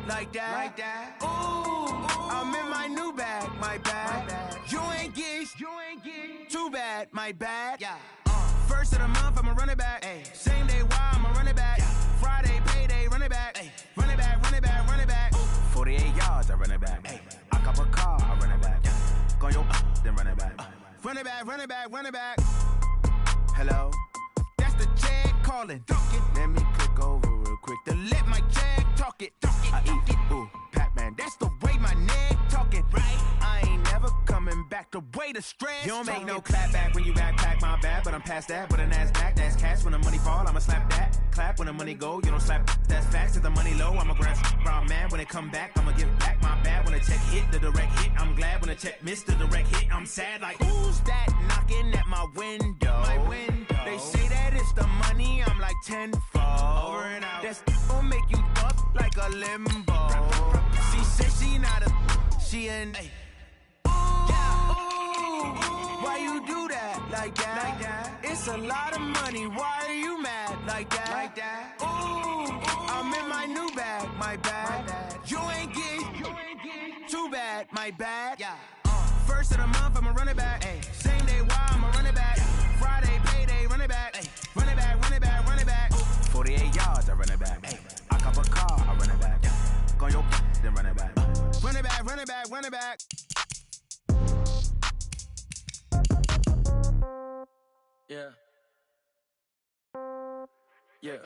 like that. Ooh, I'm in my new bag, my bad. You ain't get too bad, my bad. Yeah. First of the month, I'ma run it back. Ay. Same day, why I'ma run it back. Yeah. Friday, payday, run it back. Ay. Run it back, run it back, run it back. Ooh. 48 yards, I run it back. Ay. I cop a car, I run it back. Yeah. Go your then run it back. Run it back, run it back, run it back. Hello, that's the check calling. Let me click over real quick to let my check talk it. I eat it, ooh, Pac-Man, that's the way my neck talking. Right, I ain't never coming back the way the stress. You don't make no clap back when you backpack, my bad, but I'm past that. But a NASDAQ, that's cash. When the money fall, I'ma slap that. Clap when the money go, you don't slap. That's facts. If the money low, I'ma grab brown man. When it come back, I'ma give back my bad. When the check hit, the direct hit, I'm glad. When the check missed the direct hit, I'm sad. Like, who's that knocking at my window? My window. They say that it's the money, I'm like tenfold. Over and out. That's gon' make you up like a limbo. She said she not a, she an. Ay. Why you do that like that? It's a lot of money. Why are you mad like that? Ooh, I'm in my new bag, my bad. You ain't get too bad, my bad. Yeah. First of the month, I'ma run it back. Ay. Same day, why I'ma run it back. Friday, payday, run it back. Ay. Run it back, run it back, run it back. Ooh. 48 yards, I run it back. Ay. I cop a car, I run it back. Yeah. Go your then run it back. Run it back, run it back, run it back. Yeah. Yeah.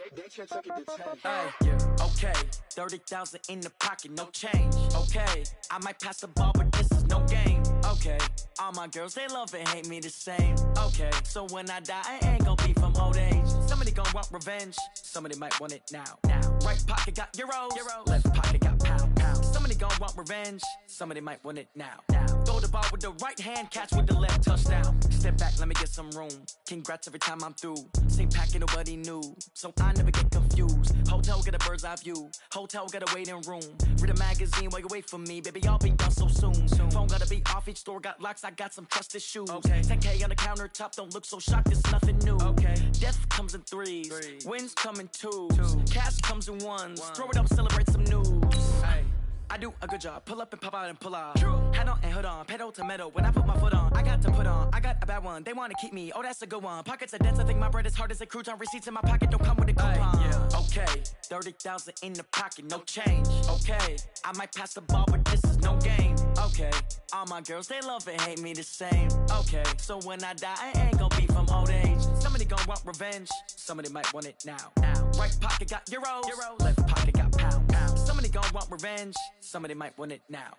Hey, yeah. Okay. 30,000 in the pocket, no change. Okay. I might pass the ball, but this is no game. Okay. All my girls, they love and hate me the same. Okay. So when I die, I ain't gonna be from old age. Somebody gonna want revenge. Somebody might want it now. Right pocket got euros. Left pocket got pound. Somebody gonna want revenge. Somebody might want it now. Throw the ball with the right hand, catch with the left, touchdown. Step back, let me get some room. Congrats every time I'm through. Same packet, nobody knew. So I never get confused. Hotel get a bird's eye view. Hotel get a waiting room. Read a magazine while you wait for me. Baby, I'll be done so soon. Phone gotta be off, each store got locks. I got some trusted shoes. Okay. 10K on the countertop, don't look so shocked, it's nothing new. Okay. Death comes in threes. Wins come in twos. Cash comes in ones. Throw it up, celebrate some news. Hey. I do a good job, pull up and pop out and pull off. Hat on and hood on, pedal to metal. When I put my foot on, I got to put on. I got a bad one, they wanna keep me. Oh, that's a good one. Pockets are dense, I think my bread is hard as a crouton. Receipts in my pocket don't come with a coupon. Yeah. Okay, 30,000 in the pocket, no change. Okay, I might pass the ball, but this is no game. Okay, all my girls, they love and hate me the same. Okay, so when I die, I ain't gonna be from old age. Somebody gonna want revenge. Somebody might want it now. Right pocket got euros. Left pocket got pound. Somebody gonna want revenge. Somebody might want it now.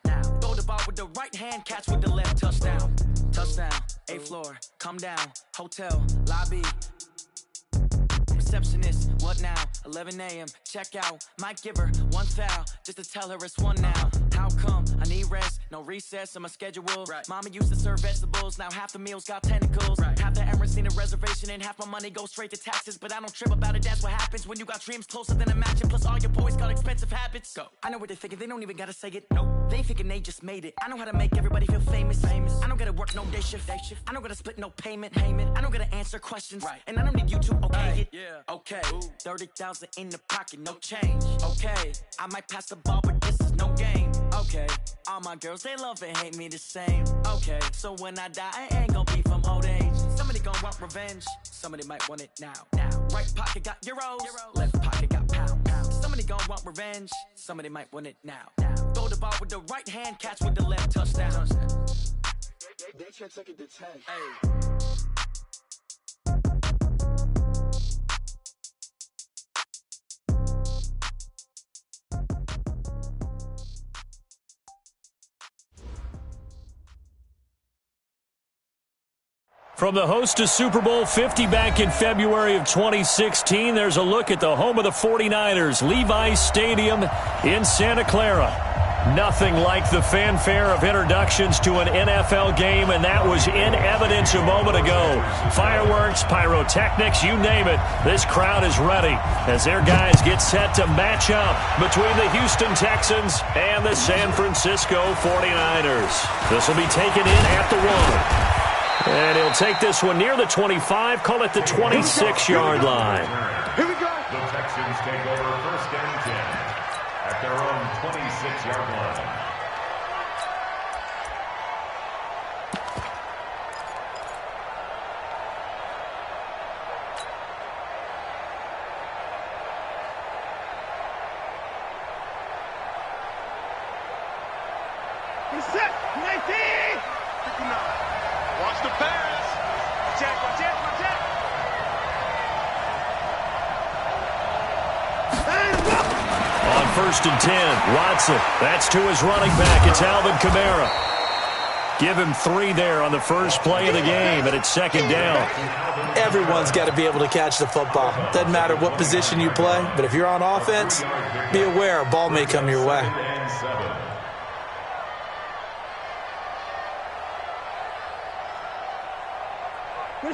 Throw the ball with the right hand, catch with the left, touchdown. Touchdown, 8th floor, come down, hotel, lobby. Receptionist, what now? 11 a.m., check out. Might give her one foul, just to tell her it's one now. How come? I need rest, no recess in my schedule. Right. Mama used to serve vegetables, now half the meals got tentacles. Right. Half the Emirates need a reservation and half my money goes straight to taxes. But I don't trip about it, that's what happens when you got dreams closer than a matching. Plus all your boys got expensive habits. Go. I know what they're thinking, they don't even gotta say it. Nope. They thinking they just made it. I know how to make everybody feel famous. I don't gotta work no day shift. I don't gotta split no payment. I don't gotta answer questions. Right. And I don't need you to okay it. Yeah. Okay, 30,000 in the pocket, no change. Okay, I might pass the ball, but this is no game. Okay, all my girls, they love and hate me the same. Okay, so when I die, I ain't gonna be from old age. Somebody gonna want revenge. Somebody might want it now. Right pocket got euros. Left pocket got pound. Somebody gonna want revenge. Somebody might want it now. Throw the ball with the right hand, catch with the left, touchdown. They can't take it to 10. Hey. From the host of Super Bowl 50 back in February of 2016, there's a look at the home of the 49ers, Levi's Stadium in Santa Clara. Nothing like the fanfare of introductions to an NFL game, and that was in evidence a moment ago. Fireworks, pyrotechnics, you name it. This crowd is ready as their guys get set to match up between the Houston Texans and the San Francisco 49ers. This will be taken in at the 1. And he'll take this one near the 25, call it the 26-yard line. Here we go. The Texans take over 1st and 10 at at their own 26-yard line. He's set. 19. 59. Watch the pass. Check. On 1st and 10, Watson. That's to his running back. It's Alvin Kamara. Give him 3 there on the first play of the game, and it's 2nd down. Everyone's got to be able to catch the football. Doesn't matter what position you play, but if you're on offense, be aware a ball may come your way.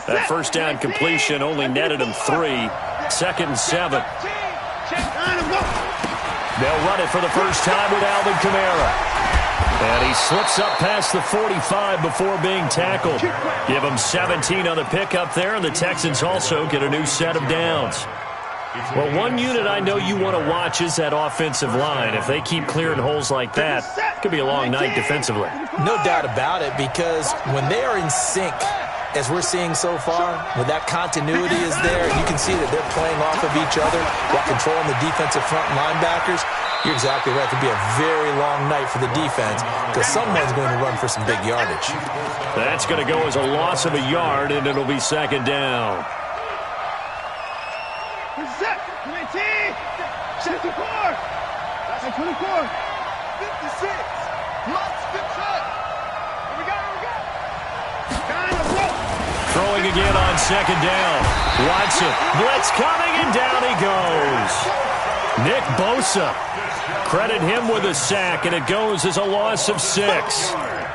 That first down completion only netted him 3. 2nd and 7. They'll run it for the first time with Alvin Kamara. And he slips up past the 45 before being tackled. Give him 17 on the pickup there, and the Texans also get a new set of downs. Well, one unit I know you want to watch is that offensive line. If they keep clearing holes like that, it could be a long night defensively. No doubt about it, because when they are in sync, as we're seeing so far, when that continuity is there, you can see that they're playing off of each other while controlling the defensive front linebackers. You're exactly right. It could be a very long night for the defense because someone's going to run for some big yardage. That's going to go as a loss of a yard, and it'll be 2nd down. Set. 19. 54. 24. 56. Must be set. Here we go. Throwing again on 2nd down. Watson. Blitz coming, and down he goes. Nick Bosa. Credit him with a sack, and it goes as a loss of 6.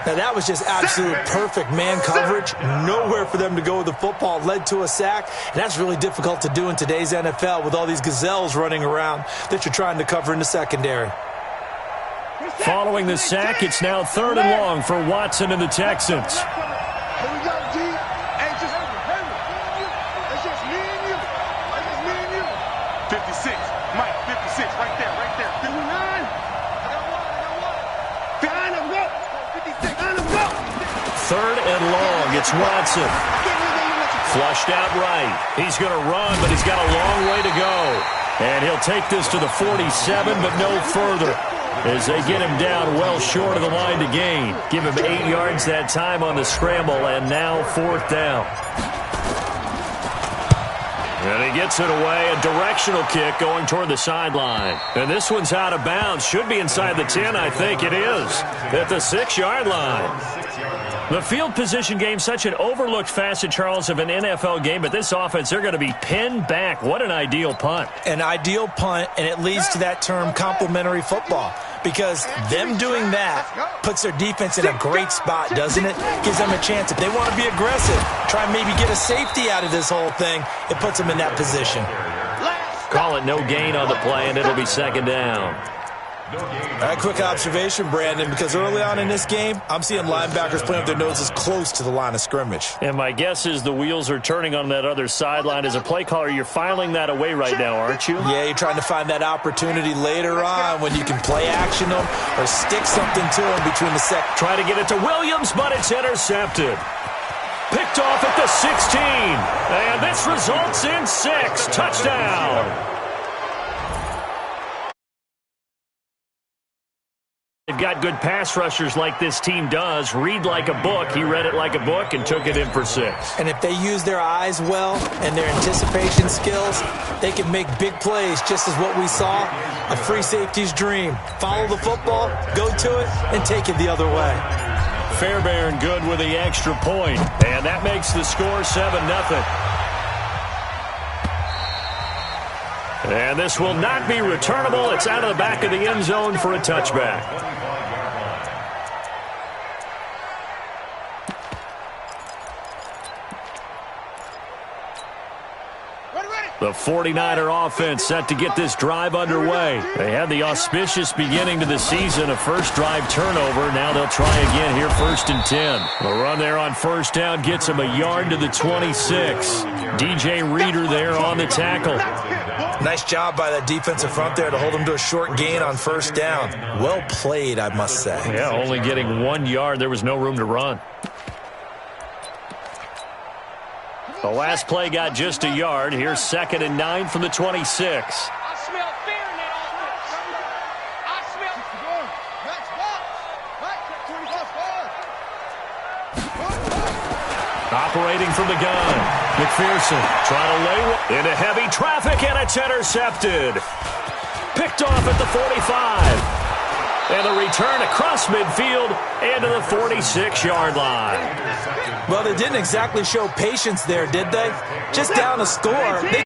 Now, that was just absolute perfect man coverage. Nowhere for them to go with the football. Led to a sack, and that's really difficult to do in today's NFL with all these gazelles running around that you're trying to cover in the secondary. Following the sack, it's now 3rd and long for Watson and the Texans. Here we go, G. Hey, just that's just me and you. That's just me and you. 56. Mike, 56. Right there. 59. I got one. 56. 3rd and long. It's Watson. Flushed out right. He's going to run, but he's got a long way to go. And he'll take this to the 47, but no further, as they get him down well short of the line to gain. Give him 8 yards that time on the scramble, and now 4th down. And he gets it away, a directional kick going toward the sideline. And this one's out of bounds. Should be inside the 10, I think it is, at the 6-yard line. The field position game, such an overlooked facet, Charles, of an NFL game, but this offense, they're going to be pinned back. What an ideal punt. An ideal punt, and it leads to that term complementary football, because them doing that puts their defense in a great spot, doesn't it? Gives them a chance. If they want to be aggressive, try and maybe get a safety out of this whole thing, it puts them in that position. Call it no gain on the play, and it'll be 2nd down. A quick observation, Brandon, because early on in this game, I'm seeing linebackers playing with their noses close to the line of scrimmage. And my guess is the wheels are turning on that other sideline. As a play caller, you're filing that away right now, aren't you? Yeah, you're trying to find that opportunity later on when you can play action them or stick something to them between the sec. Try to get it to Williams, but it's intercepted. Picked off at the 16. And this results in 6. Touchdown. They've got good pass rushers like this team does. Read like a book. He read it like a book and took it in for 6. And if they use their eyes well and their anticipation skills, they can make big plays, just as what we saw, a free safety's dream. Follow the football, go to it, and take it the other way. Fairbairn good with the extra point. And that makes the score 7-0. And this will not be returnable. It's out of the back of the end zone for a touchback. The 49er offense set to get this drive underway. They had the auspicious beginning to the season, a first drive turnover. Now they'll try again here, 1st and 10. The run there on 1st down gets him a yard to the 26. DJ Reader there on the tackle. Nice job by that defensive front there to hold him to a short gain on first down. Well played, I must say. Yeah, only getting 1 yard. There was no room to run. The last play got just a yard. Here's 2nd and 9 from the 26. Operating from the gun. McPherson trying to lay into heavy traffic, and it's intercepted. Picked off at the 45. And the return across midfield and to the 46-yard line. Well, they didn't exactly show patience there, did they? Just down a score. They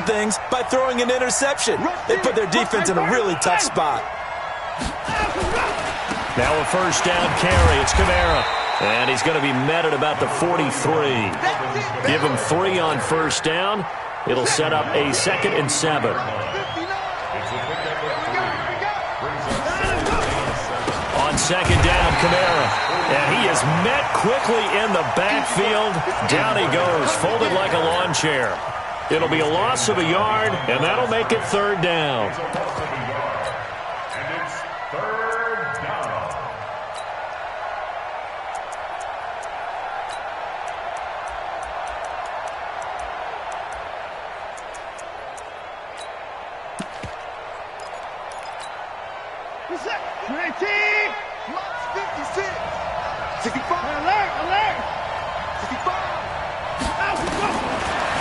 things by throwing an interception. They put their defense in a really tough spot. Now a first down carry. It's Kamara. And he's going to be met at about the 43. Give him 3 on first down. It'll set up a 2nd and 7. On 2nd down, Kamara. And he is met quickly in the backfield. Down he goes, folded like a lawn chair. It'll be a loss of a yard, and that'll make it 3rd down.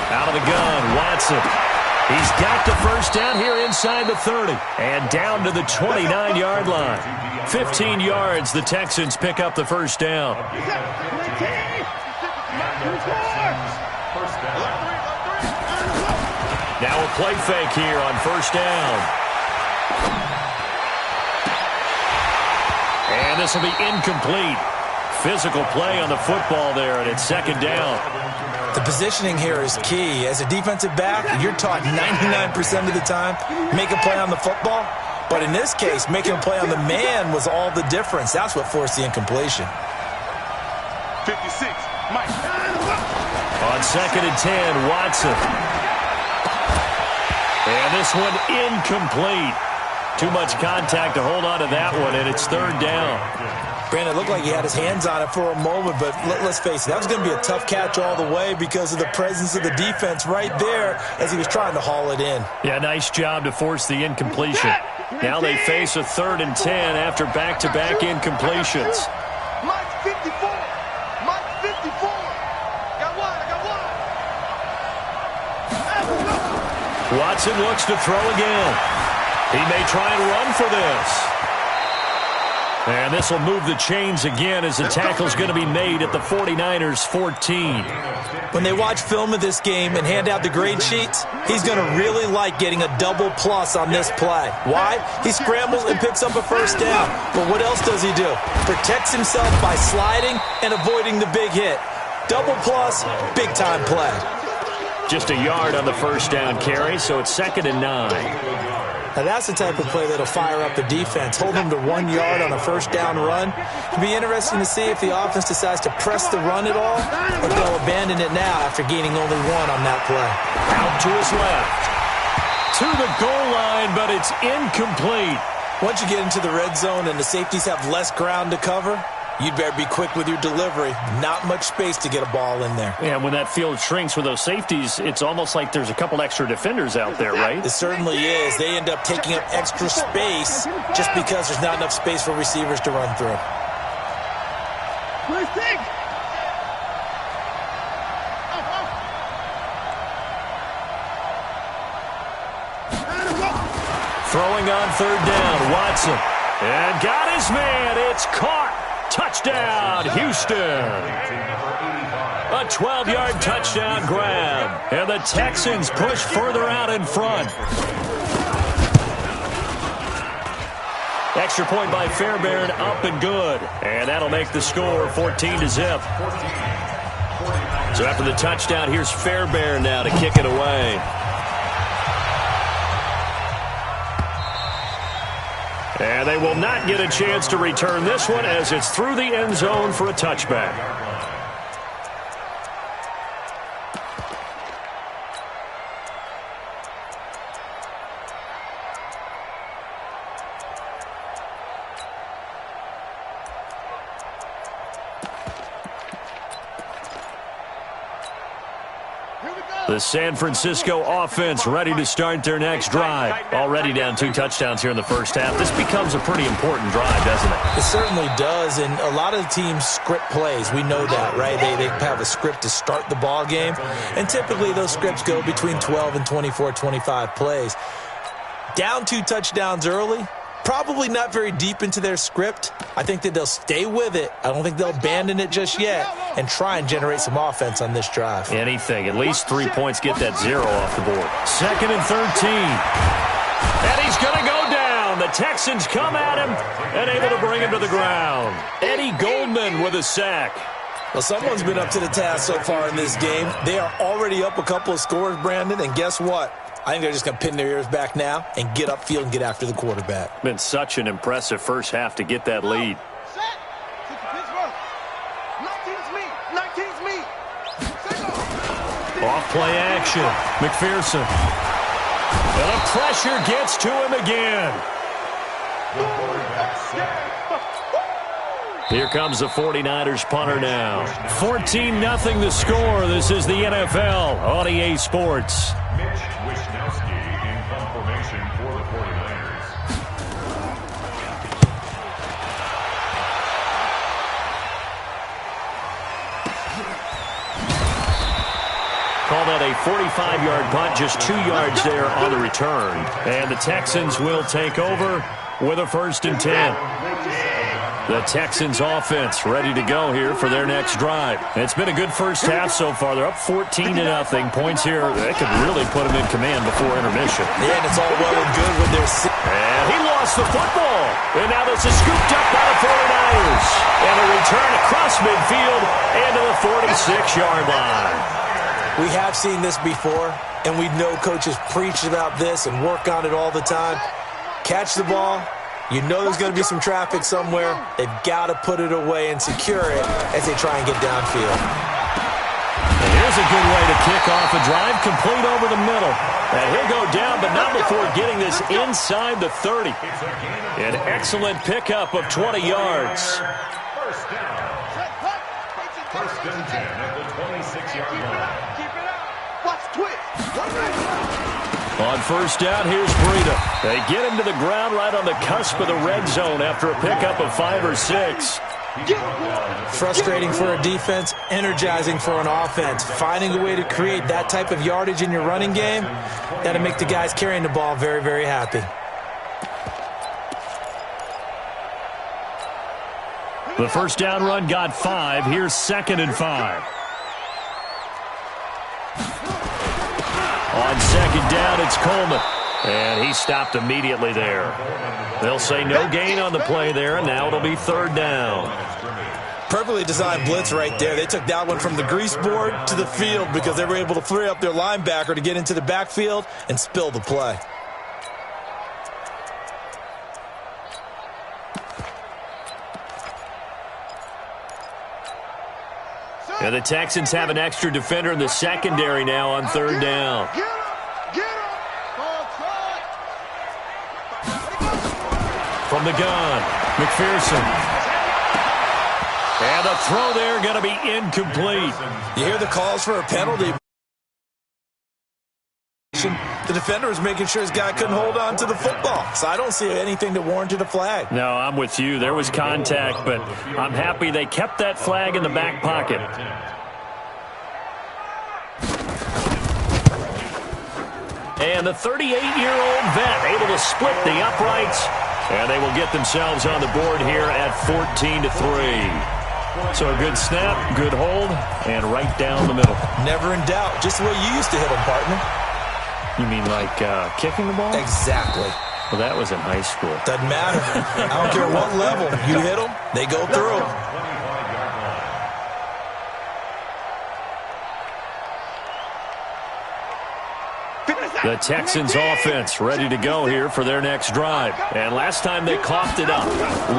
Out of the gun, Watson. He's got the first down here inside the 30. And down to the 29-yard line. 15 yards, the Texans pick up the first down. Now a play fake here on first down. And this will be incomplete. Physical play on the football there, and it's 2nd down. The positioning here is key. As a defensive back, you're taught 99% of the time, make a play on the football. But in this case, making a play on the man was all the difference. That's what forced the incompletion. 56, Mike. On 2nd and 10, Watson. And this one incomplete. Too much contact to hold on to that one, and it's 3rd down. Brandon, it looked like he had his hands on it for a moment, but let's face it, that was going to be a tough catch all the way because of the presence of the defense right there as he was trying to haul it in. Yeah, nice job to force the incompletion. Now they face a 3rd and 10 after back-to-back incompletions. Mike 54. Mike 54. Got one. Watson looks to throw again. He may try and run for this. And this will move the chains again as the tackle's going to be made at the 49ers' 14. When they watch film of this game and hand out the grade sheets, he's going to really like getting a double plus on this play. Why? He scrambles and picks up a first down. But what else does he do? Protects himself by sliding and avoiding the big hit. Double plus, big-time play. Just a yard on the first down carry, so it's 2nd and 9. Now that's the type of play that'll fire up the defense. Hold them to 1 yard on a first down run. It'll be interesting to see if the offense decides to press the run at all, or they'll abandon it now after gaining only 1 on that play. Out to his left. To the goal line, but it's incomplete. Once you get into the red zone and the safeties have less ground to cover, you'd better be quick with your delivery. Not much space to get a ball in there. Yeah, when that field shrinks with those safeties, it's almost like there's a couple extra defenders out there, right? It certainly is. They end up taking up extra space just because there's not enough space for receivers to run through. Throwing on 3rd down, Watson. And got his man. It's caught. Touchdown, Houston. A 12-yard touchdown grab. And the Texans push further out in front. Extra point by Fairbairn, up and good. And that'll make the score 14-0. So after the touchdown, here's Fairbairn now to kick it away. And they will not get a chance to return this one as it's through the end zone for a touchback. The San Francisco offense ready to start their next drive. Already down 2 touchdowns here in the first half. This becomes a pretty important drive, doesn't it? It certainly does, and a lot of the teams script plays. We know that, right? They have a script to start the ball game, and typically those scripts go between 12 and 24, 25 plays. Down 2 touchdowns early, probably not very deep into their script. I think that they'll stay with it. I don't think they'll abandon it just yet and try and generate some offense on this drive. Anything. At least 3 points, get that 0 off the board. 2nd and 13. And he's going to go down. The Texans come at him and able to bring him to the ground. Eddie Goldman with a sack. Well, someone's been up to the task so far in this game. They are already up a couple of scores, Brandon, and guess what? I think they're just going to pin their ears back now and get upfield and get after the quarterback. Been such an impressive first half to get that lead. Off play action. McPherson. And the pressure gets to him again. Here comes the 49ers punter now. 14-0 the score. This is the NFL on EA Sports. Call that a 45-yard punt, just 2 yards there on the return. And the Texans will take over with a 1st and 10. The Texans offense ready to go here for their next drive. It's been a good first half so far. They're up 14-0. Points here, they could really put them in command before intermission. Yeah, and it's all well and good with their... And he lost the football. And now this is scooped up by the 49ers. And a return across midfield and to the 46-yard line. We have seen this before, and we know coaches preach about this and work on it all the time. Catch the ball. You know there's going to be some traffic somewhere. They've got to put it away and secure it as they try and get downfield. And here's a good way to kick off a drive, complete over the middle. And he'll go down, but not before getting this inside the 30. An excellent pickup of 20 yards. First down. First and 10 at the 26-yard line. On first down, here's Breida. They get him to the ground right on the cusp of the red zone after a pickup of 5 or 6. Frustrating for a defense, energizing for an offense. Finding a way to create that type of yardage in your running game, that'll make the guys carrying the ball very, very happy. The first down run got 5. Here's 2nd and 5. On 2nd down, it's Coleman. And he stopped immediately there. They'll say no gain on the play there, and now it'll be 3rd down. Perfectly designed blitz right there. They took that one from the grease board to the field because they were able to free up their linebacker to get into the backfield and spill the play. And the Texans have an extra defender in the secondary now on 3rd down. From the gun, McPherson. And the throw there going to be incomplete. You hear the calls for a penalty. The defender was making sure his guy couldn't hold on to the football. So I don't see anything that warranted a flag. No, I'm with you. There was contact, but I'm happy they kept that flag in the back pocket. And the 38-year-old vet able to split the uprights, and they will get themselves on the board here at 14-3. So a good snap, good hold, and right down the middle. Never in doubt. Just the way you used to hit them, partner. You mean like kicking the ball? Exactly. Well, that was in high school. Doesn't matter. I don't care what level. You hit them, they go through. The Texans offense ready to go here for their next drive. And last time they coughed it up,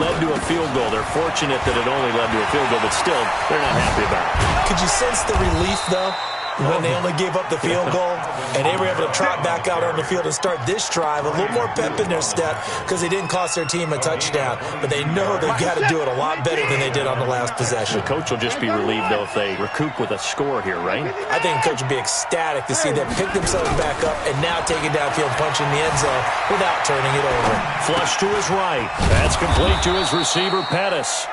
led to a field goal. They're fortunate that it only led to a field goal, but still, they're not happy about it. Could you sense the relief, though? when they only gave up the field goal, and they were able to trot back out on the field and start this drive, a little more pep in their step because they didn't cost their team a touchdown. But they know they've got to do it a lot better than they did on the last possession. The coach will just be relieved, though, if they recoup with a score here, right? I think the coach would be ecstatic to see them pick themselves back up and now take it downfield, punch in the end zone without turning it over. Flush to his right. That's complete to his receiver, Pettis.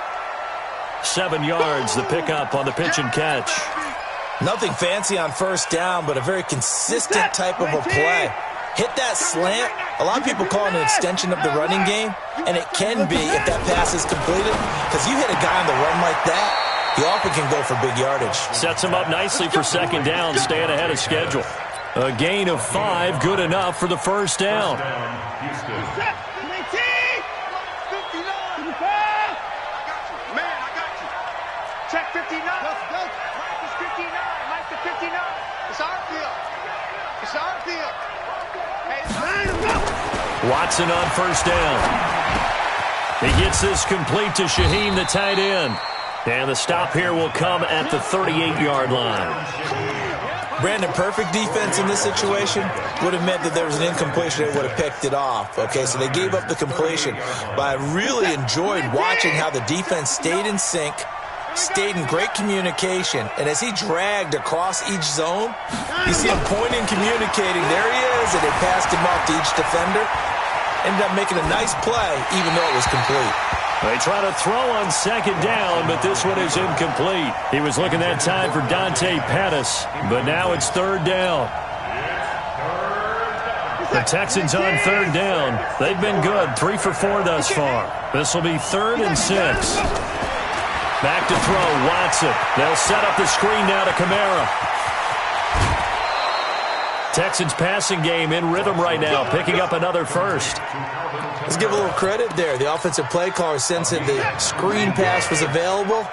7 yards, the pickup on the pitch and catch. Nothing fancy on first down, but a very consistent type of a play. Hit that slant. A lot of people call it an extension of the running game, and it can be if that pass is completed, because you hit a guy on the run like that, he often can go for big yardage. Sets him up nicely for second down, staying ahead of schedule. A gain of 5, good enough for the first down. Check 59. Mike is 59. Mike to 59. It's our field. It's our field. Hey, Watson on first down. He gets this complete to Shaheen, the tight end. And the stop here will come at the 38-yard line. Brandon, perfect defense in this situation would have meant that there was an incompletion. They would have picked it off. Okay, so they gave up the completion. But I really enjoyed watching how the defense stayed in sync, stayed in great communication, and as he dragged across each zone, you see him pointing, communicating. There he is, and they passed him off to each defender. Ended up making a nice play, even though it was complete. They try to throw on second down, but this one is incomplete. He was looking that time for Dante Pettis, but now it's third down. The Texans on third down. They've been good, 3 for 4 thus far. This will be 3rd and 6. Back to throw, Watson. They'll set up the screen now to Kamara. Texans passing game in rhythm right now, picking up another first. Let's give a little credit there. The offensive play caller sensed that the screen pass was available.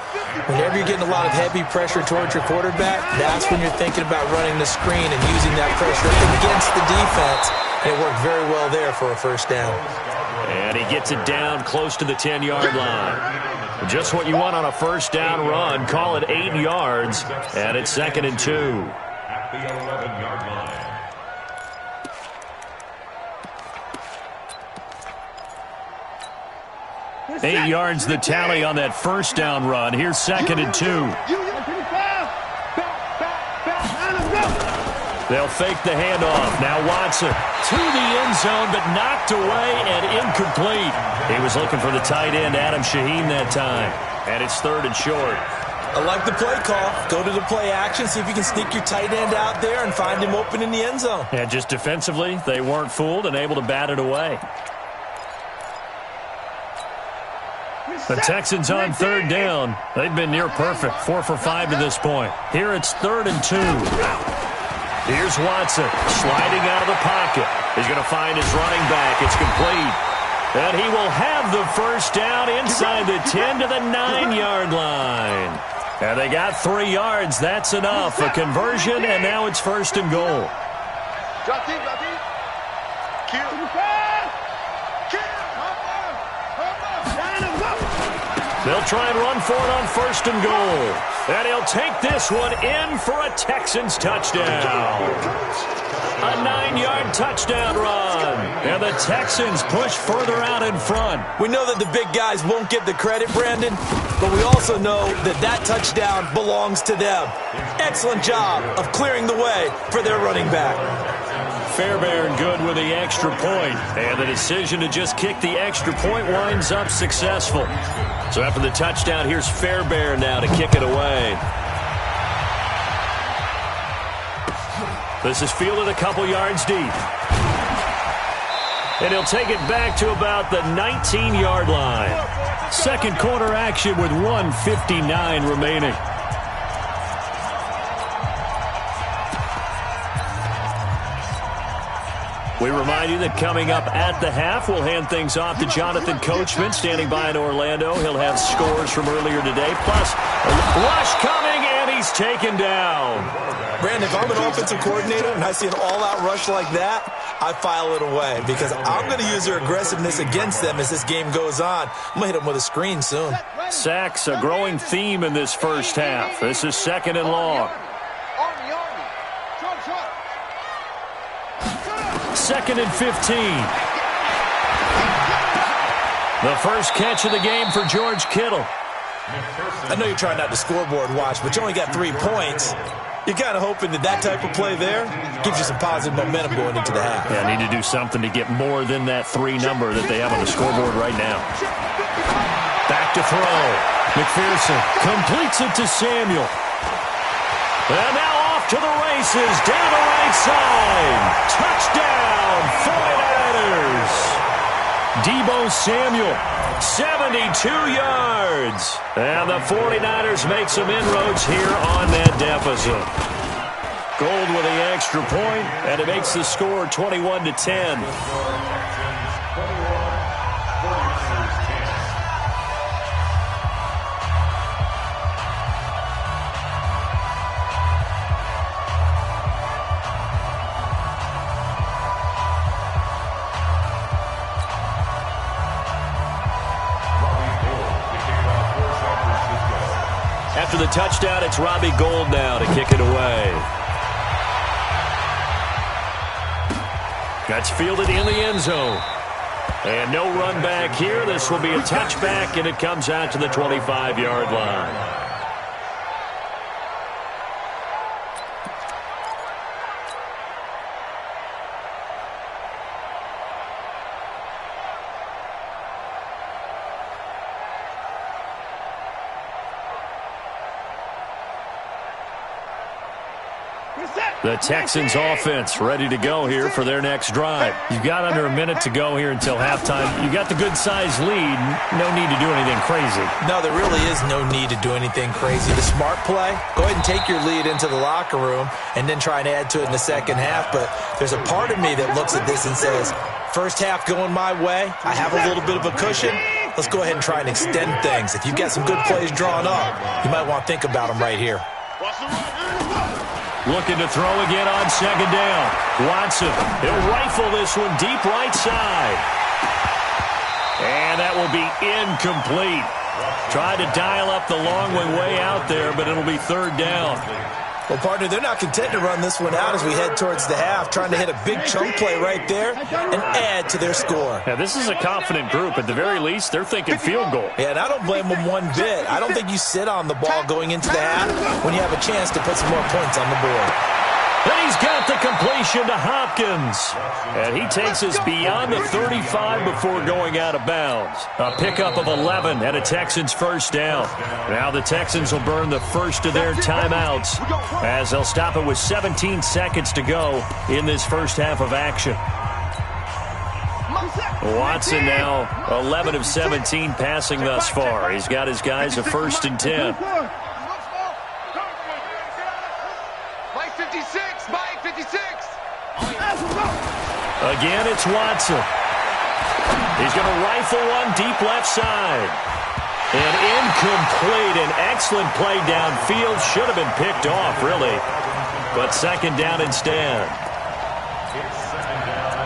Whenever you're getting a lot of heavy pressure towards your quarterback, that's when you're thinking about running the screen and using that pressure against the defense. It worked very well there for a first down. And he gets it down close to the 10-yard line. Just what you want on a first down run. Call it 8 yards, and it's 2nd and 2. At the 11-yard line. 8 yards the tally on that first down run. Here's 2nd and 2. They'll fake the handoff. Now Watson to the end zone, but knocked away and incomplete. He was looking for the tight end, Adam Shaheen, that time. And it's 3rd and short. I like the play call. Go to the play action, see if you can sneak your tight end out there and find him open in the end zone. And just defensively, they weren't fooled and able to bat it away. The Texans on third down. They've been near perfect, 4 for 5 to this point. Here it's 3rd and 2. Here's Watson sliding out of the pocket. He's going to find his running back. It's complete. And he will have the first down inside the 10 to the 9-yard line. And they got 3 yards. That's enough. A conversion, and now it's 1st and goal. Drop deep, drop deep. They'll try and run for it on 1st and goal. And he'll take this one in for a Texans touchdown. A 9-yard touchdown run. And the Texans push further out in front. We know that the big guys won't get the credit, Brandon, but we also know that that touchdown belongs to them. Excellent job of clearing the way for their running back. Fairbairn good with the extra point. And the decision to just kick the extra point winds up successful. So after the touchdown, here's Fairbairn now to kick it away. This is fielded a couple yards deep. And he'll take it back to about the 19-yard line. Second quarter action with 1:59 remaining. We remind you that coming up at the half, we'll hand things off to Jonathan Coachman, standing by in Orlando. He'll have scores from earlier today, plus a rush coming, and he's taken down. Brandon, if I'm an offensive coordinator and I see an all-out rush like that, I file it away because I'm going to use their aggressiveness against them as this game goes on. I'm going to hit them with a screen soon. Sacks, a growing theme in this first half. This is 2nd and long. Army. 2nd and 15. The first catch of the game for George Kittle. I know you're trying not to scoreboard watch, but you only got 3 points. You're kind of hoping that that type of play there gives you some positive momentum going into the half. Yeah, need to do something to get more than that 3 number that they have on the scoreboard right now. Back to throw. McPherson completes it to Samuel. And now off to the races, down the right side. Touchdown, 49ers. Deebo Samuel, 72 yards. And the 49ers make some inroads here on that deficit. Gold with the extra point, and it makes the score 21-10. After the touchdown, it's Robbie Gould now to kick it away. That's fielded in the end zone. And no run back here. This will be a touchback, and it comes out to the 25-yard line. The Texans offense ready to go here for their next drive. You've got under a minute to go here until halftime. You got the good-sized lead. No need to do anything crazy. No, there really is no need to do anything crazy. The smart play, go ahead and take your lead into the locker room and then try and add to it in the second half. But there's a part of me that looks at this and says, first half going my way, I have a little bit of a cushion. Let's go ahead and try and extend things. If you've got some good plays drawn up, you might want to think about them right here. Looking to throw again on second down. Watson, he'll rifle this one deep right side. And that will be incomplete. Tried to dial up the long way out there, but it'll be third down. Well, partner, they're not content to run this one out as we head towards the half, trying to hit a big chunk play right there and add to their score. Yeah, this is a confident group. At the very least, they're thinking field goal. Yeah, and I don't blame them one bit. I don't think you sit on the ball going into the half when you have a chance to put some more points on the board. And he's got the completion to Hopkins. And he takes us beyond the 35 before going out of bounds. A pickup of 11 and a Texans first down. Now the Texans will burn the first of their timeouts as they'll stop it with 17 seconds to go in this first half of action. Watson now 11 of 17 passing thus far. He's got his guys a 1st and 10. Again, it's Watson. He's going to rifle one deep left side. And incomplete. An excellent play downfield. Should have been picked off, really. But second down instead. It's second down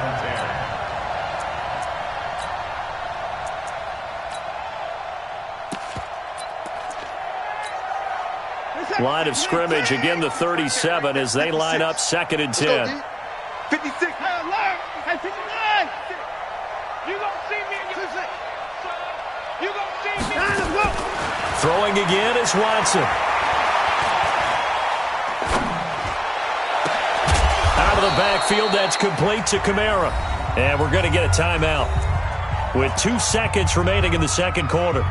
and 10. Line of scrimmage, again the 37 as they line up 2nd and 10. 56. Hey, 59. You gonna see me in your position. You gonna see me. Throwing again is Watson. Out of the backfield, that's complete to Kamara. And we're going to get a timeout with 2 seconds remaining in the second quarter.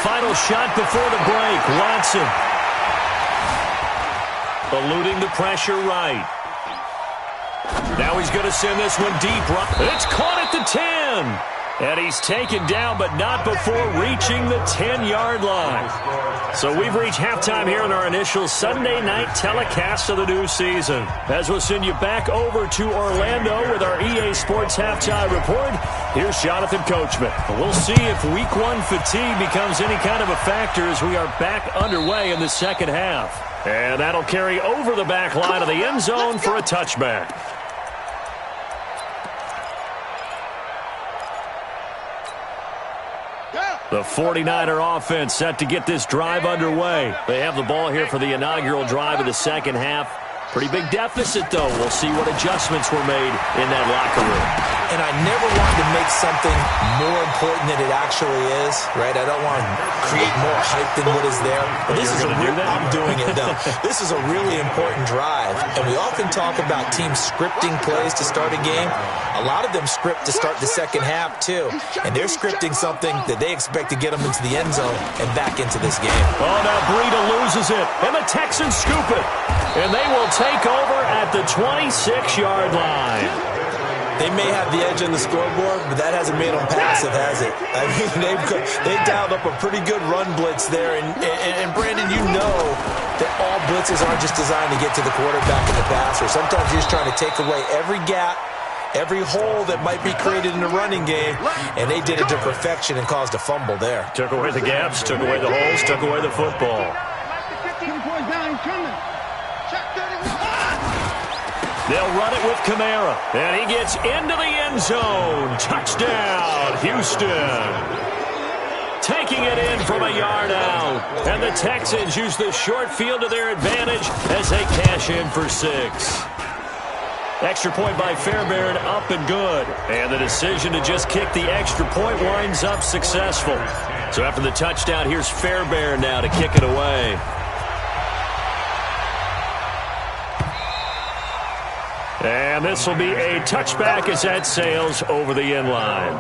Final shot before the break. Watson eluding the pressure right. Now he's going to send this one deep. It's caught at the 10. And he's taken down, but not before reaching the 10-yard line. So we've reached halftime here in our initial Sunday night telecast of the new season. As we'll send you back over to Orlando with our EA Sports Halftime Report, here's Jonathan Coachman. We'll see if Week 1 fatigue becomes any kind of a factor as we are back underway in the second half. And that'll carry over the back line of the end zone for a touchback. The 49er offense set to get this drive underway. They have the ball here for the inaugural drive of the second half. Pretty big deficit, though. We'll see what adjustments were made in that locker room. And I never wanted to make something more important than it actually is, right? I don't want to create more hype than what is there. But this is I'm doing it now. This is a really important drive. And we often talk about teams scripting plays to start a game. A lot of them script to start the second half, too. And they're scripting something that they expect to get them into the end zone and back into this game. Oh, now Breida loses it. And the Texans scoop it. And they will take over at the 26-yard line. They may have the edge on the scoreboard, but that hasn't made them passive, has it? I mean, they've dialed up a pretty good run blitz there. And Brandon, you know that all blitzes aren't just designed to get to the quarterback in the passer. Sometimes you're just trying to take away every gap, every hole that might be created in the running game, and they did it to perfection and caused a fumble there. Took away the gaps, took away the holes, took away the football. They'll run it with Kamara, and he gets into the end zone. Touchdown, Houston. Taking it in from a yard out. And the Texans use the short field to their advantage as they cash in for 6. Extra point by Fairbairn, up and good. And the decision to just kick the extra point winds up successful. So after the touchdown, here's Fairbairn now to kick it away. And this will be a touchback as that sails over the end line.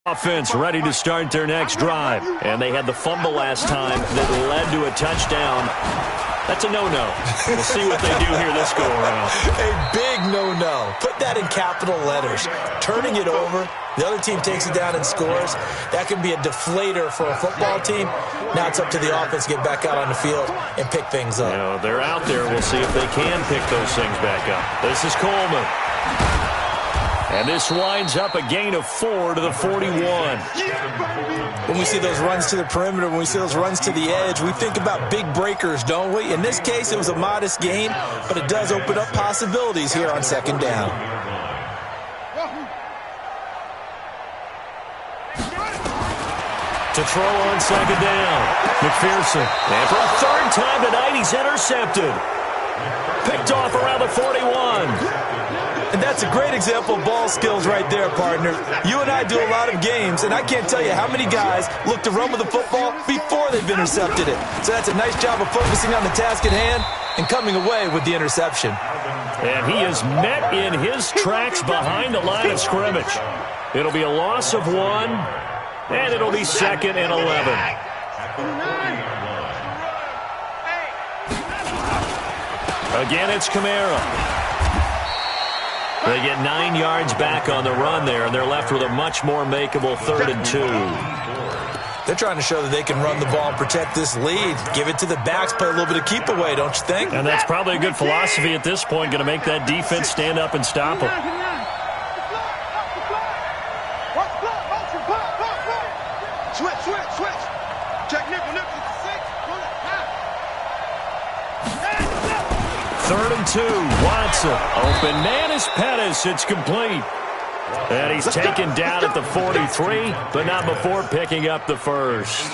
Offense ready to start their next drive. And they had the fumble last time that led to a touchdown. That's a no-no. We'll see what they do here this go-around. A big no-no. Put that in capital letters. Turning it over, the other team takes it down and scores. That can be a deflator for a football team. Now it's up to the offense to get back out on the field and pick things up. You know, they're out there. We'll see if they can pick those things back up. This is Coleman. And this winds up a gain of 4 to the 41. When we see those runs to the perimeter, when we see those runs to the edge, we think about big breakers, don't we? In this case, it was a modest gain, but it does open up possibilities here on second down. To throw on second down, McPherson. And for a third time tonight, he's intercepted. Picked off around the 41. And that's a great example of ball skills right there, partner. You and I do a lot of games, and I can't tell you how many guys look to run with the football before they've intercepted it. So that's a nice job of focusing on the task at hand and coming away with the interception. And he is met in his tracks behind the line of scrimmage. It'll be a loss of 1, and it'll be 2nd and 11. Again, it's Kamara. They get 9 yards back on the run there, and they're left with a much more makeable 3rd and 2. They're trying to show that they can run the ball and protect this lead. Give it to the backs, play a little bit of keep away, don't you think? And that's probably a good philosophy at this point, going to make that defense stand up and stop them. Switch. Check nickel. 3rd and 2, Watson. Open man is Pettis. It's complete. And he's taken down at the 43, but not before picking up the first.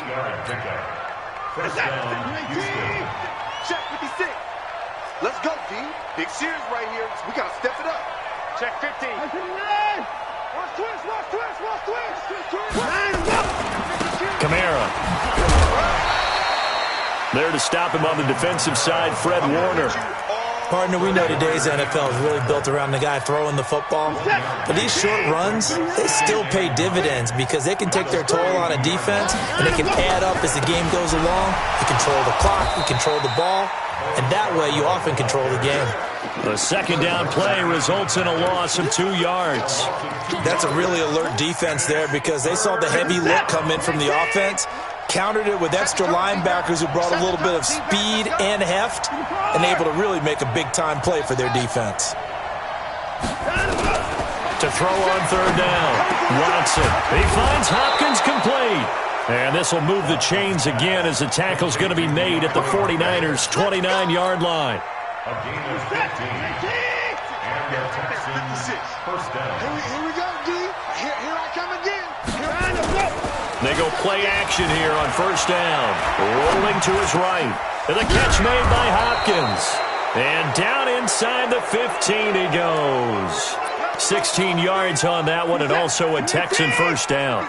Check 56. Let's go, D. Big series right here. We got to step it up. Check 50. Watch twist. Kamara. There to stop him on the defensive side, Fred Warner. Partner, we know today's NFL is really built around the guy throwing the football. But these short runs, they still pay dividends because they can take their toll on a defense, and they can add up as the game goes along. You control the clock, you control the ball, and that way you often control the game. The second down play results in a loss of 2 yards. That's a really alert defense there because they saw the heavy look come in from the offense, countered it with extra linebackers who brought a little bit of speed and heft, and able to really make a big-time play for their defense. To throw on third down, Watson. He finds Hopkins complete. And this will move the chains again as the tackle's going to be made at the 49ers' 29-yard line. A gain of 15. And the Texans first down. Here we go, D. Here I come again. They go play action here on first down. Rolling to his right. And the catch made by Hopkins. And down inside the 15 he goes. 16 yards on that one, and also a Texan first down.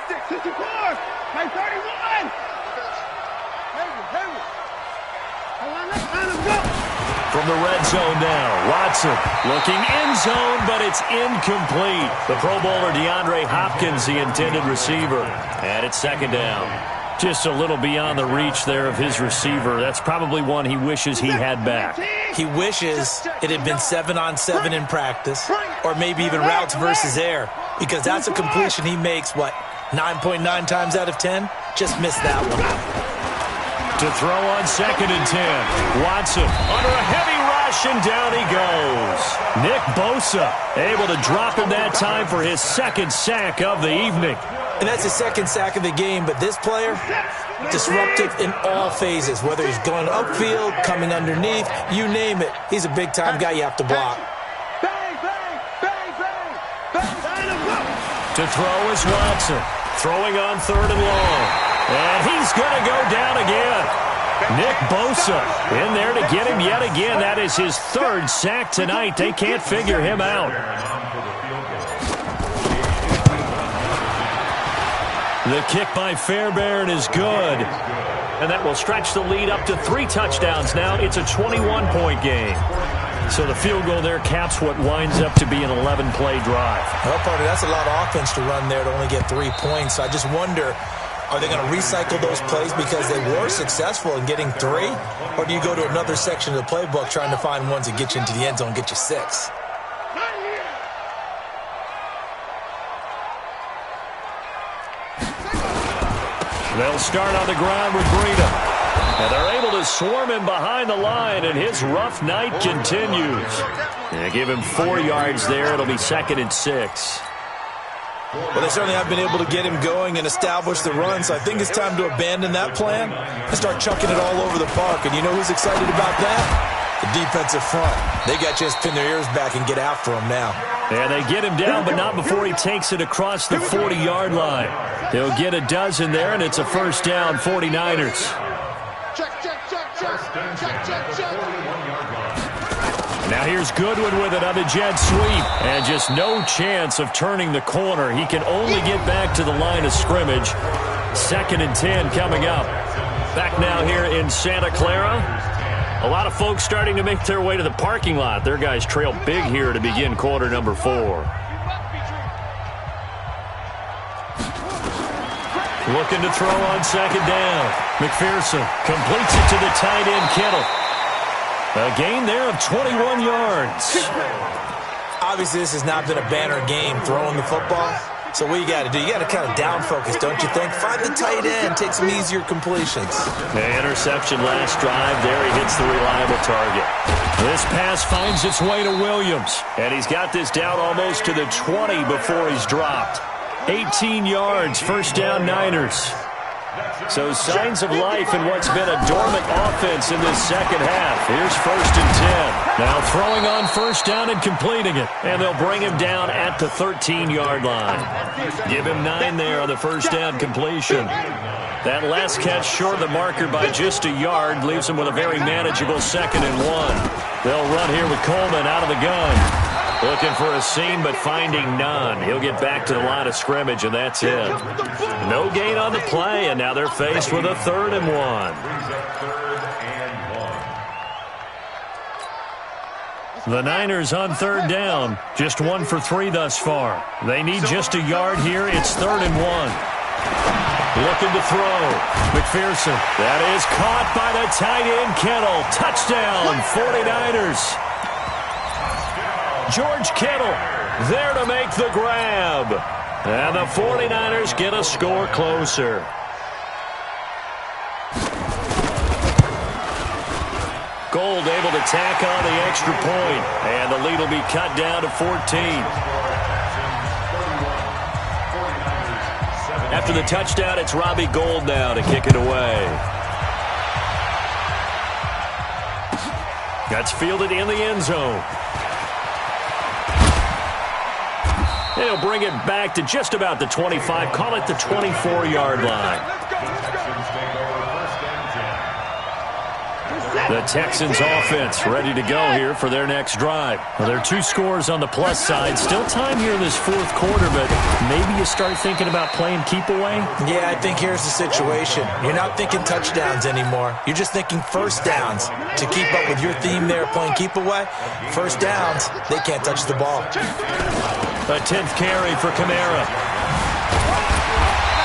From the red zone now, Watson looking end zone, but it's incomplete. The Pro Bowler DeAndre Hopkins, the intended receiver. And it's second down. Just a little beyond the reach there of his receiver. That's probably one he wishes he had back. He wishes it had been 7-on-7 in practice, or maybe even routes versus air, because that's a completion he makes, 9.9 times out of 10? Just missed that one. To throw on second and 10. Watson under a heavy rush, and down he goes. Nick Bosa able to drop him that time for his second sack of the evening. And that's his second sack of the game, but this player, disruptive in all phases, whether he's going upfield, coming underneath, you name it. He's a big-time guy you have to block. To throw is Watson. Throwing on third and long. And he's going to go down again. Nick Bosa in there to get him yet again. That is his third sack tonight. They can't figure him out. The kick by Fairbairn is good. And that will stretch the lead up to 3 touchdowns now. It's a 21-point game. So the field goal there caps what winds up to be an 11-play drive. Well, partner, that's a lot of offense to run there to only get 3 points. So I just wonder, are they going to recycle those plays because they were successful in getting 3? Or do you go to another section of the playbook trying to find ones that get you into the end zone and get you 6? They'll start on the ground with Breida. And they're able to swarm him behind the line, and his rough night continues. They give him 4 yards there. It'll be second and 6. Well, they certainly have been able to get him going and establish the run, so I think it's time to abandon that plan and start chucking it all over the park. And you know who's excited about that? The defensive front. They got just pin their ears back and get after him now. And they get him down, but not before he takes it across the 40-yard line. He'll get a dozen there, and it's a first down, 49ers. Now here's Goodwin with it on the jet sweep. And just no chance of turning the corner. He can only get back to the line of scrimmage. Second and 10 coming up. Back now here in Santa Clara. A lot of folks starting to make their way to the parking lot. Their guys trail big here to begin quarter number 4. Looking to throw on second down. McPherson completes it to the tight end, Kittle. A gain there of 21 yards. Obviously, this has not been a banner game throwing the football. So what you got to do, you got to kind of down focus, don't you think? Find the tight end, take some easier completions. The interception last drive. There he hits the reliable target. This pass finds its way to Williams. And he's got this down almost to the 20 before he's dropped. 18 yards, first down Niners. So signs of life in what's been a dormant offense in this second half. Here's first and 10. Now throwing on first down and completing it. And they'll bring him down at the 13-yard line. Give him 9 there on the first down completion. That last catch short of the marker by just a yard leaves him with a very manageable second and 1. They'll run here with Coleman out of the gun. Looking for a seam, but finding none. He'll get back to the line of scrimmage, and that's it. No gain on the play, and now they're faced with a 3rd and 1. The Niners on 3rd down. Just 1 for 3 thus far. They need just a yard here. It's 3rd and 1. Looking to throw. McPherson. That is caught by the tight end, Kittle. Touchdown, 49ers. George Kittle there to make the grab. And the 49ers get a score closer. Gold able to tack on the extra point. And the lead will be cut down to 14. After the touchdown, it's Robbie Gould now to kick it away. That's fielded in the end zone. They'll bring it back to just about the 25. Call it the 24-yard line. The Texans offense ready to go here for their next drive. Well, there are 2 scores on the plus side. Still time here in this fourth quarter, but maybe you start thinking about playing keep away? Yeah, I think here's the situation. You're not thinking touchdowns anymore. You're just thinking first downs. To keep up with your theme there, playing keep away, first downs, they can't touch the ball. A 10th carry for Kamara.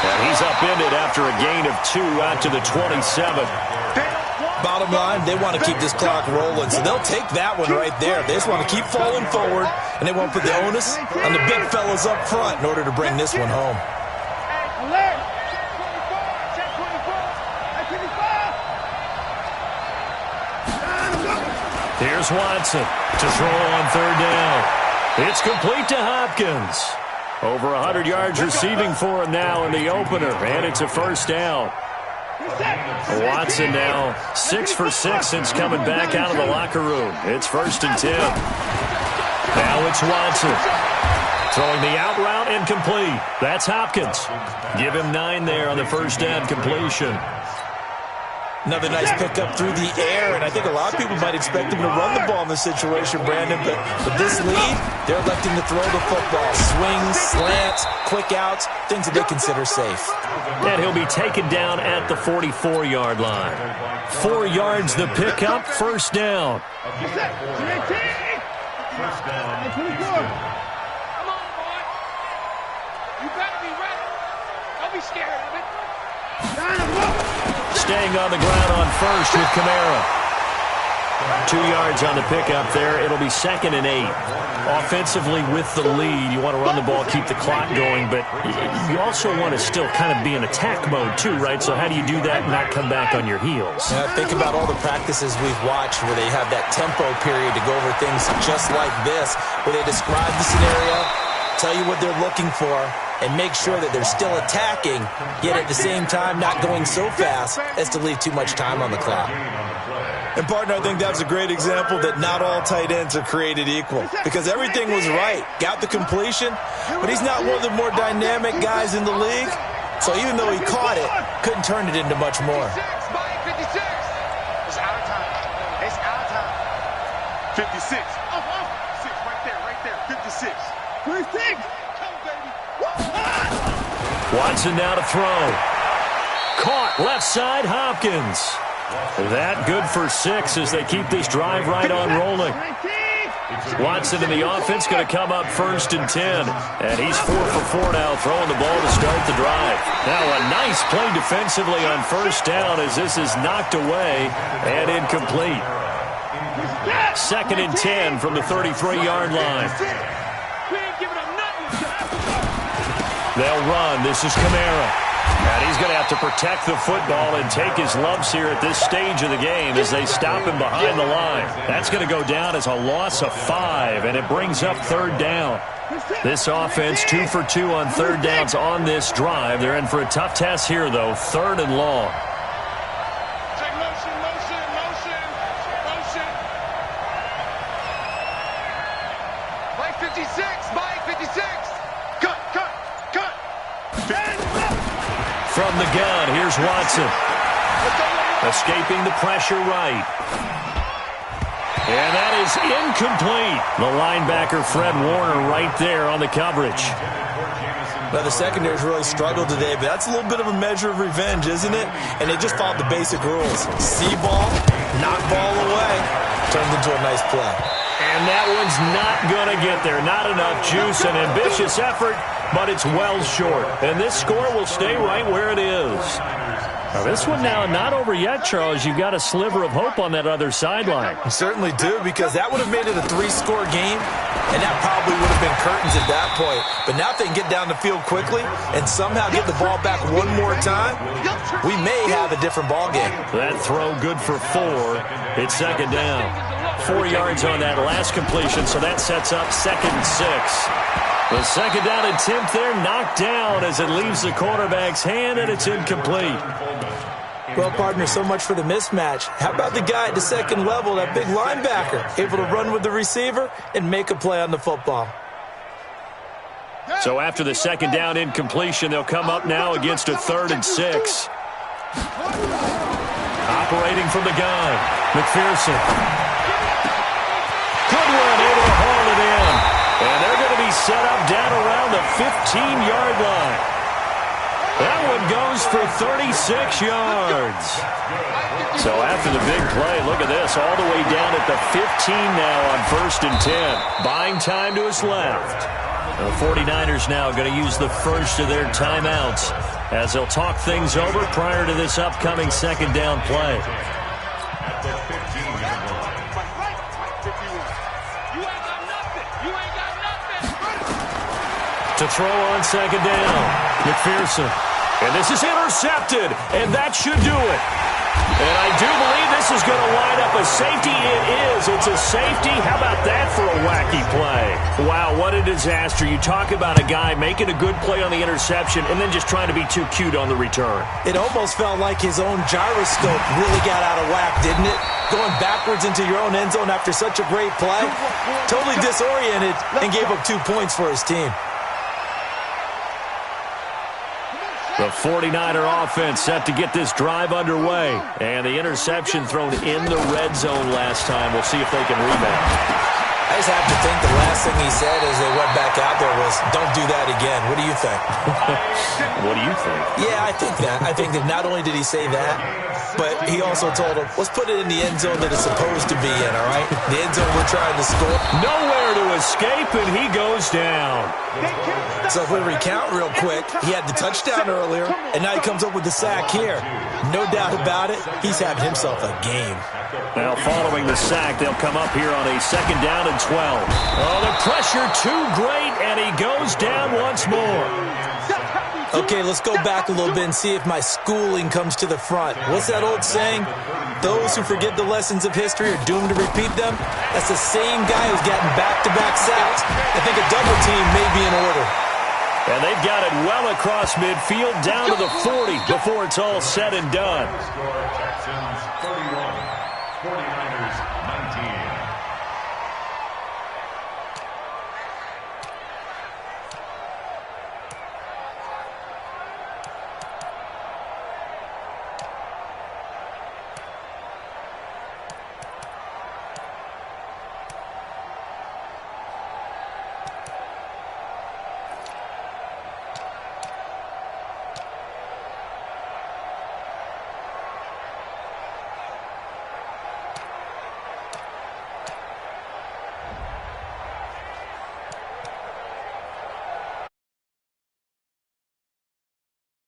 And he's upended after a gain of 2 out to the 27. Bottom line, they want to keep this clock rolling, so they'll take that one right there. They just want to keep falling forward, and they won't put the onus on the big fellas up front in order to bring this one home. Here's Watson to throw on third down. It's complete to Hopkins. Over 100 yards receiving for him now in the opener, and it's a first down. Watson now 6 for 6 since coming back out of the locker room. It's 1st and 10. Now it's Watson. Throwing the out route incomplete. That's Hopkins. Give him 9 there on the first down completion. Another nice pickup through the air, and I think a lot of people might expect him to run the ball in this situation, Brandon, but with this lead, they're electing to throw the football. Swings, slants, quick outs, things that they consider safe. And he'll be taken down at the 44-yard line. 4 yards the pickup, first down. First down. Come on, boy. You better be ready. Don't be scared of it. Staying on the ground on first with Kamara. 2 yards on the pickup there. It'll be 2nd and 8. Offensively with the lead, you want to run the ball, keep the clock going, but you also want to still kind of be in attack mode too, right? So how do you do that and not come back on your heels? Yeah, think about all the practices we've watched where they have that tempo period to go over things just like this, where they describe the scenario, tell you what they're looking for, and make sure that they're still attacking, yet at the same time not going so fast as to leave too much time on the clock. And, partner, I think that's a great example that not all tight ends are created equal, because everything was right. Got the completion, but he's not one of the more dynamic guys in the league, so even though he caught it, couldn't turn it into much more. 56. It's out of time. It's out of time. 56. 6 right there. 56. 56. Watson now to throw. Caught left side, Hopkins. That good for 6 as they keep this drive right on rolling. Watson in the offense going to come up 1st and 10. And he's 4 for 4 now, throwing the ball to start the drive. Now a nice play defensively on first down as this is knocked away and incomplete. 2nd and 10 from the 33-yard line. They'll run. This is Kamara. And he's going to have to protect the football and take his lumps here at this stage of the game as they stop him behind the line. That's going to go down as a loss of 5, and it brings up 3rd down. This offense 2 for 2 on 3rd downs on this drive. They're in for a tough test here, though. 3rd and long. Take motion. Mike 56. Mike 56. Cut. From the gun, here's Watson. Escaping the pressure right. And that is incomplete. The linebacker, Fred Warner, right there on the coverage. Well, the secondary's really struggled today, but that's a little bit of a measure of revenge, isn't it? And they just followed the basic rules. See ball, knock ball away. Turned into a nice play. And that one's not going to get there. Not enough juice. An ambitious effort, but it's well short. And this score will stay right where it is. Now, this one now not over yet, Charles. You've got a sliver of hope on that other sideline. I certainly do, because that would have made it a 3-score game, and that probably would have been curtains at that point. But now if they can get down the field quickly and somehow get the ball back one more time, we may have a different ball game. That throw good for 4. It's second down. 4 yards on that last completion, so that sets up 2nd and 6. The second down attempt there knocked down as it leaves the quarterback's hand, and it's incomplete. Well, partner, so much for the mismatch. How about the guy at the second level, that big linebacker, able to run with the receiver and make a play on the football? So after the second down incompletion, they'll come up now against a 3rd and 6. Operating from the gun, McPherson. Goodwin able to haul it in. And they're going to be set up down around the 15-yard line. That one goes for 36 yards. So after the big play, look at this, all the way down at the 15 now on 1st and 10. Buying time to his left. The 49ers now going to use the first of their timeouts as they'll talk things over prior to this upcoming second down play. To throw on second down, McPherson. And this is intercepted, and that should do it. And I do believe this is going to wind up a safety. It is. It's a safety. How about that for a wacky play? Wow, what a disaster. You talk about a guy making a good play on the interception and then just trying to be too cute on the return. It almost felt like his own gyroscope really got out of whack, didn't it? Going backwards into your own end zone after such a great play. Totally disoriented and gave up 2 points for his team. The 49er offense set to get this drive underway. And the interception thrown in the red zone last time. We'll see if they can rebound. I just have to think the last thing he said as they went back out there was, don't do that again. What do you think? What do you think? Yeah, I think that. I think that not only did he say that, but he also told him, let's put it in the end zone that it's supposed to be in, all right? The end zone we're trying to score. Nowhere to escape, and he goes down. So if we recount real quick, he had the touchdown earlier, and now he comes up with the sack here. No doubt about it, he's having himself a game. Now following the sack, they'll come up here on a second down and 12. Oh, the pressure too great, and he goes down once more. Okay, let's go back a little bit and see if my schooling comes to the front. What's that old saying? Those who forget the lessons of history are doomed to repeat them. That's the same guy who's gotten back-to-back sacks. I think a double team may be in order. And they've got it well across midfield, down to the 40 before it's all said and done. 31, 49ers 19.